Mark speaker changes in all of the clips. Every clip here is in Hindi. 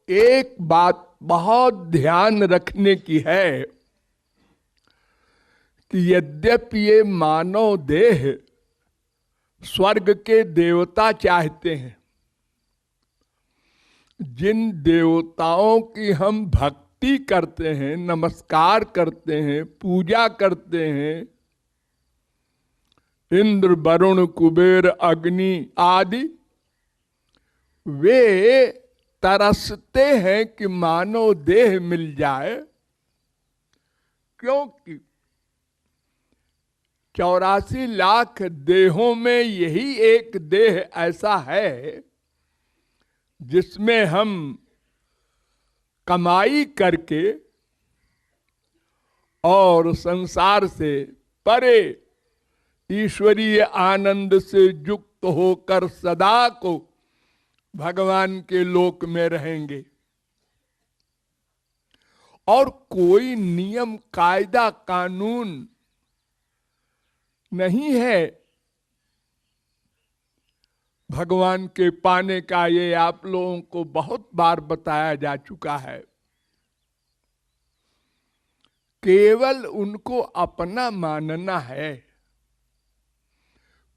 Speaker 1: एक बात बहुत ध्यान रखने की है कि यद्यपि ये मानव देह स्वर्ग के देवता चाहते हैं, जिन देवताओं की हम भक्ति करते हैं, नमस्कार करते हैं, पूजा करते हैं, इंद्र वरुण कुबेर अग्नि आदि, वे तरसते हैं कि मानव देह मिल जाए, क्योंकि 84 लाख देहों में यही एक देह ऐसा है जिसमें हम कमाई करके और संसार से परे ईश्वरीय आनंद से युक्त होकर सदा को भगवान के लोक में रहेंगे। और कोई नियम कायदा कानून नहीं है भगवान के पाने का। ये आप लोगों को बहुत बार बताया जा चुका है। केवल उनको अपना मानना है,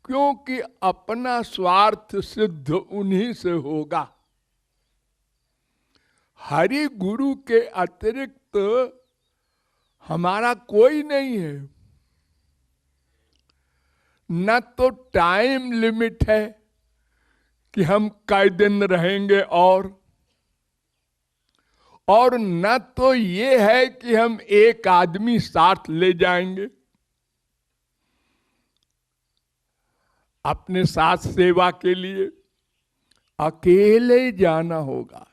Speaker 1: क्योंकि अपना स्वार्थ सिद्ध उन्हीं से होगा। हरि गुरु के अतिरिक्त हमारा कोई नहीं है। न तो टाइम लिमिट है कि हम कई दिन रहेंगे, और न तो ये है कि हम एक आदमी साथ ले जाएंगे। अपने साथ सेवा के लिए अकेले जाना होगा।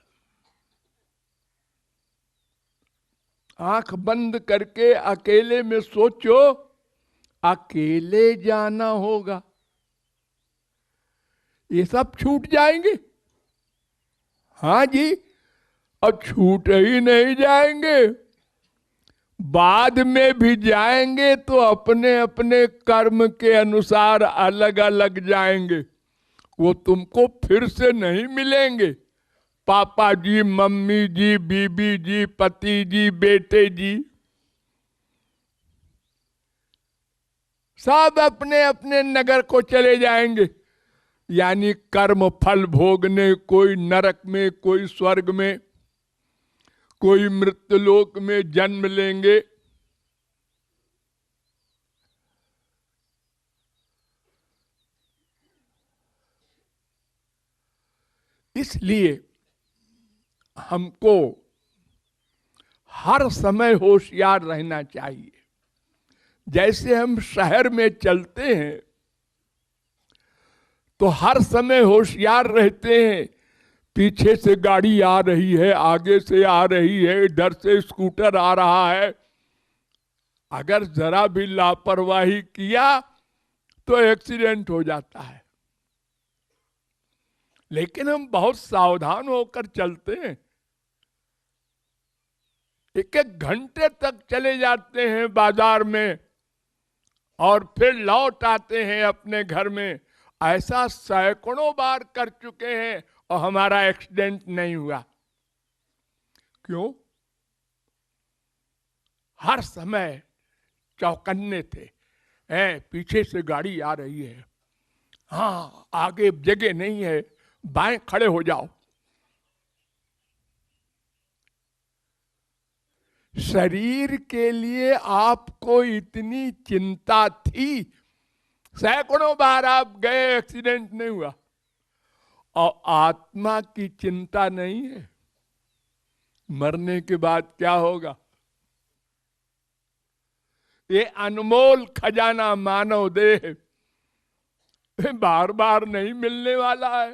Speaker 1: आंख बंद करके अकेले में सोचो, अकेले जाना होगा। ये सब छूट जाएंगे। हाँ जी, अब छूट ही नहीं जाएंगे। बाद में भी जाएंगे तो अपने अपने कर्म के अनुसार अलग अलग जाएंगे। वो तुमको फिर से नहीं मिलेंगे। पापा जी, मम्मी जी, बीबी जी, पति जी, बेटे जी, सब अपने अपने नगर को चले जाएंगे, यानी कर्म फल भोगने। कोई नरक में, कोई स्वर्ग में, कोई मृत्युलोक में जन्म लेंगे। इसलिए हमको हर समय होशियार रहना चाहिए। जैसे हम शहर में चलते हैं तो हर समय होशियार रहते हैं। पीछे से गाड़ी आ रही है, आगे से आ रही है, इधर से स्कूटर आ रहा है। अगर जरा भी लापरवाही किया तो एक्सीडेंट हो जाता है। लेकिन हम बहुत सावधान होकर चलते हैं। एक एक घंटे तक चले जाते हैं बाजार में और फिर लौट आते हैं अपने घर में। ऐसा सैकड़ों बार कर चुके हैं और हमारा एक्सीडेंट नहीं हुआ। क्यों? हर समय चौकन्ने थे। पीछे से गाड़ी आ रही है, हाँ आगे जगह नहीं है, बाएं खड़े हो जाओ। शरीर के लिए आपको इतनी चिंता थी, सैकड़ों बार आप गए, एक्सीडेंट नहीं हुआ। और आत्मा की चिंता नहीं है, मरने के बाद क्या होगा। ये अनमोल खजाना मानव देह बार बार नहीं मिलने वाला है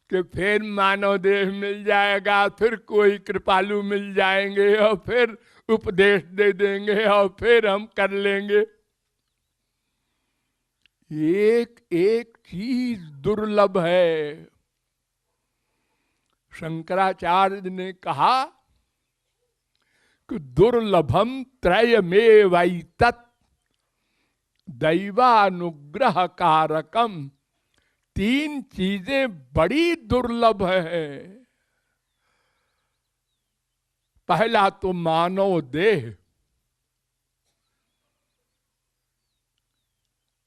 Speaker 1: कि फिर मानव देह मिल जाएगा, फिर कोई कृपालु मिल जाएंगे और फिर उपदेश दे देंगे और फिर हम कर लेंगे। एक एक चीज दुर्लभ है। शंकराचार्य ने कहा कि दुर्लभम त्रयमेवैतत् दैवानुग्रह कारकम। तीन चीजें बड़ी दुर्लभ है। पहला तो मानव देह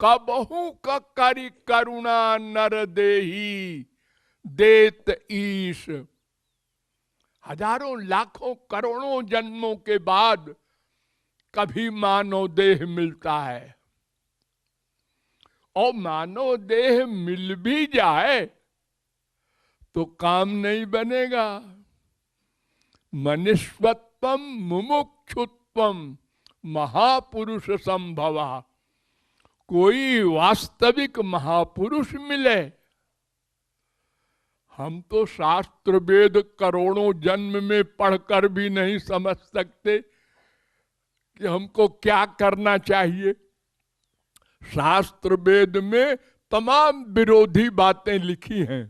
Speaker 1: कबहू का करी करुणा नर देही देत ईश। हजारों लाखों करोड़ों जन्मों के बाद कभी मानव देह मिलता है, और मानव देह मिल भी जाए तो काम नहीं बनेगा। मनुष्यत्वम मुमुक्षुत्वम महापुरुष संभवा। कोई वास्तविक महापुरुष मिले। हम तो शास्त्र वेद करोड़ों जन्म में पढ़कर भी नहीं समझ सकते कि हमको क्या करना चाहिए। शास्त्र वेद में तमाम विरोधी बातें लिखी हैं,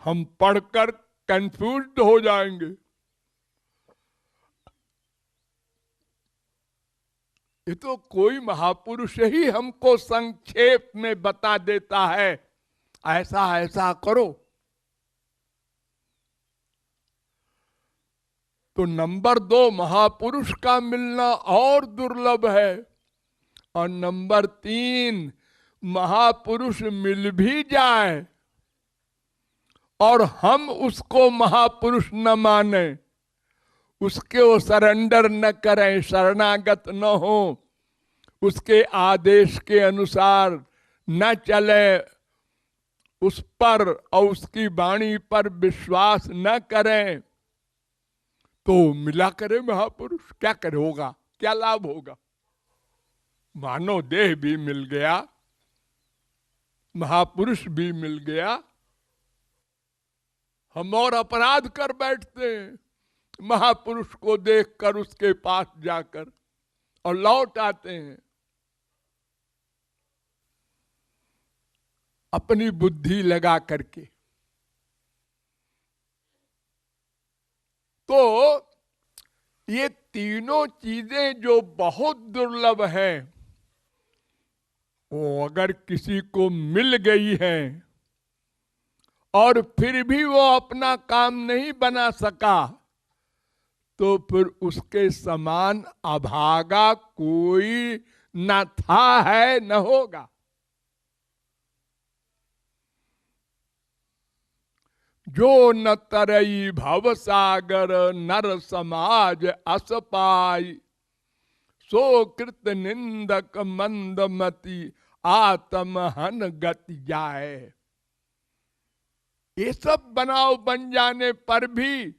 Speaker 1: हम पढ़कर कंफ्यूज्ड हो जाएंगे। ये तो कोई महापुरुष ही हमको संक्षेप में बता देता है, ऐसा ऐसा करो। तो नंबर 2, महापुरुष का मिलना और दुर्लभ है। और नंबर 3, महापुरुष मिल भी जाए और हम उसको महापुरुष न माने, उसके वो सरेंडर न करें, शरणागत न हो, उसके आदेश के अनुसार न चले, उस पर और उसकी वाणी पर विश्वास न करें, तो मिला करे महापुरुष, क्या करे होगा, क्या लाभ होगा। मानव देह भी मिल गया, महापुरुष भी मिल गया, हम और अपराध कर बैठते हैं महापुरुष को देखकर उसके पास जाकर, और लौट आते हैं अपनी बुद्धि लगा करके। तो ये तीनों चीजें जो बहुत दुर्लभ हैं, वो अगर किसी को मिल गई हैं और फिर भी वो अपना काम नहीं बना सका, तो फिर उसके समान अभागा कोई न था, है, न होगा। जो न तरई भव सागर नर समाज अस पाई, सो कृत निंदक मंदमति आत्महन गति जाए। ये सब बनाव बन जाने पर भी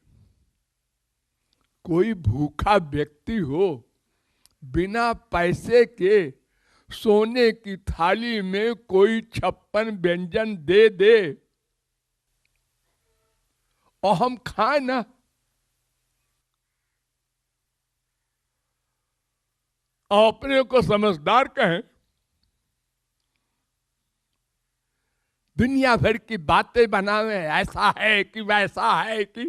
Speaker 1: कोई भूखा व्यक्ति हो, बिना पैसे के सोने की थाली में कोई 56 व्यंजन दे दे और हम खाएं ना, और अपने को समझदार कहें, दुनिया भर की बातें बनावे, ऐसा है कि वैसा है कि,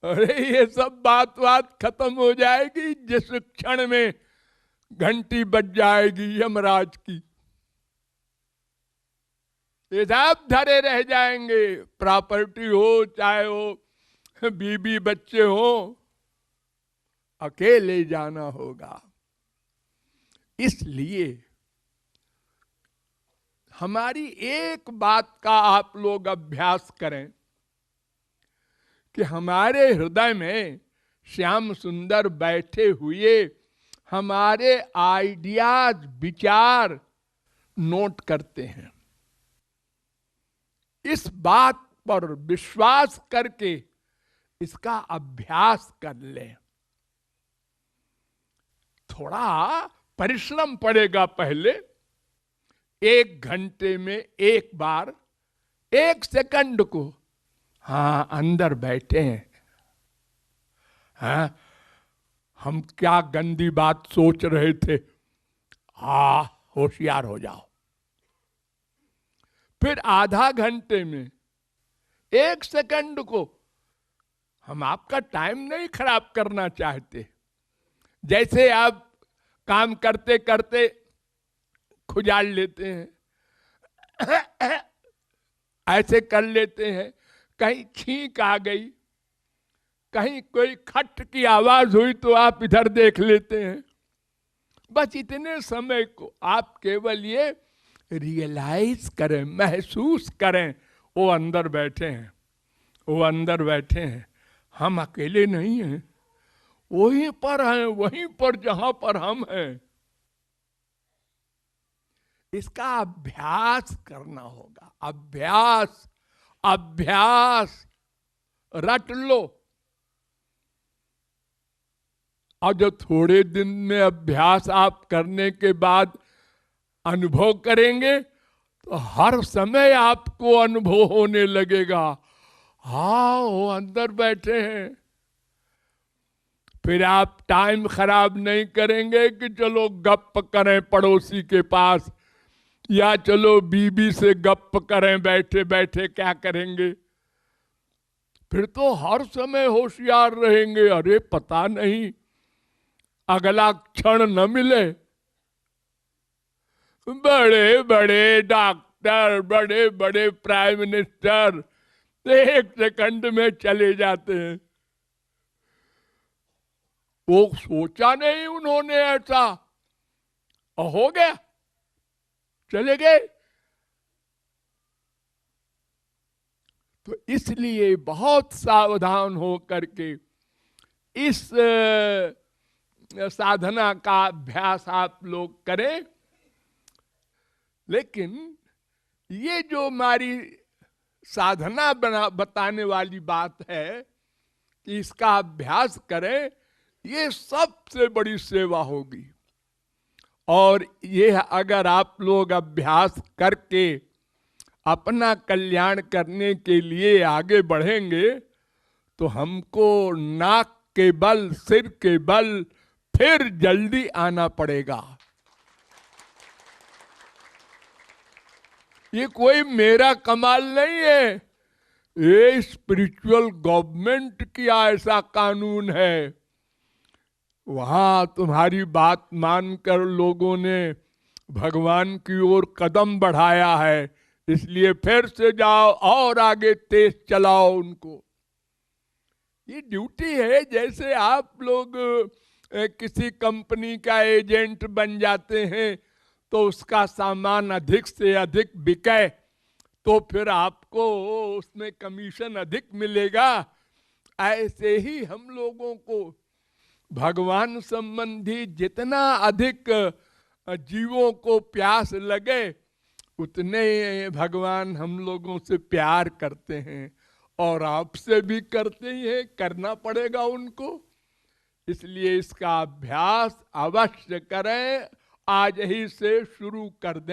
Speaker 1: अरे ये सब बात खत्म हो जाएगी जिस क्षण में घंटी बज जाएगी यमराज की। ये सब धरे रह जाएंगे, प्रॉपर्टी हो चाहे हो बीबी बच्चे हो, अकेले जाना होगा। इसलिए हमारी एक बात का आप लोग अभ्यास करें कि हमारे हृदय में श्याम सुंदर बैठे हुए हमारे आइडियाज, विचार नोट करते हैं। इस बात पर विश्वास करके इसका अभ्यास कर लें। थोड़ा परिश्रम पड़ेगा पहले, 1 घंटे में एक बार 1 सेकंड को, हाँ अंदर बैठे हैं, हाँ हम क्या गंदी बात सोच रहे थे, हाँ होशियार हो जाओ। फिर आधा घंटे में 1 सेकंड को, हम आपका टाइम नहीं खराब करना चाहते। जैसे आप काम करते करते खुजाल लेते हैं, ऐसे कर लेते हैं, कहीं छींक आ गई, कहीं कोई खट की आवाज हुई तो आप इधर देख लेते हैं। बस इतने समय को आप केवल ये रियलाइज करें, महसूस करें, वो अंदर बैठे हैं, वो अंदर बैठे हैं, हम अकेले नहीं हैं, वहीं पर हैं, वहीं पर जहां पर हम हैं। इसका अभ्यास करना होगा, अभ्यास, अभ्यास रट लो। और जो थोड़े दिन में अभ्यास आप करने के बाद अनुभव करेंगे तो हर समय आपको अनुभव होने लगेगा, हाँ वो अंदर बैठे हैं। फिर आप टाइम खराब नहीं करेंगे कि चलो गप करें पड़ोसी के पास, या चलो बीबी से गप करें बैठे बैठे, क्या करेंगे। फिर तो हर समय होशियार रहेंगे, अरे पता नहीं अगला क्षण न मिले। बड़े बड़े डॉक्टर, बड़े बड़े प्राइम मिनिस्टर एक सेकंड में चले जाते हैं, वो सोचा नहीं उन्होंने ऐसा, और हो गया, चले गए। तो इसलिए बहुत सावधान हो करके इस साधना का अभ्यास आप लोग करें। लेकिन ये जो हमारी साधना बताने वाली बात है कि इसका अभ्यास करें, ये सबसे बड़ी सेवा होगी। और ये अगर आप लोग अभ्यास करके अपना कल्याण करने के लिए आगे बढ़ेंगे तो हमको नाक के बल, सिर के बल फिर जल्दी आना पड़ेगा। ये कोई मेरा कमाल नहीं है, ये स्पिरिचुअल गवर्नमेंट किया ऐसा कानून है। वहां तुम्हारी बात मानकर लोगों ने भगवान की ओर कदम बढ़ाया है, इसलिए फिर से जाओ और आगे तेज चलाओ उनको। ये ड्यूटी है। जैसे आप लोग किसी कंपनी का एजेंट बन जाते हैं तो उसका सामान अधिक से अधिक बिके तो फिर आपको उसमें कमीशन अधिक मिलेगा। ऐसे ही हम लोगों को भगवान संबंधी जितना अधिक जीवों को प्यास लगे उतने भगवान हम लोगों से प्यार करते हैं, और आपसे भी करते ही हैं, करना पड़ेगा उनको। इसलिए इसका अभ्यास अवश्य करें, आज ही से शुरू कर दें।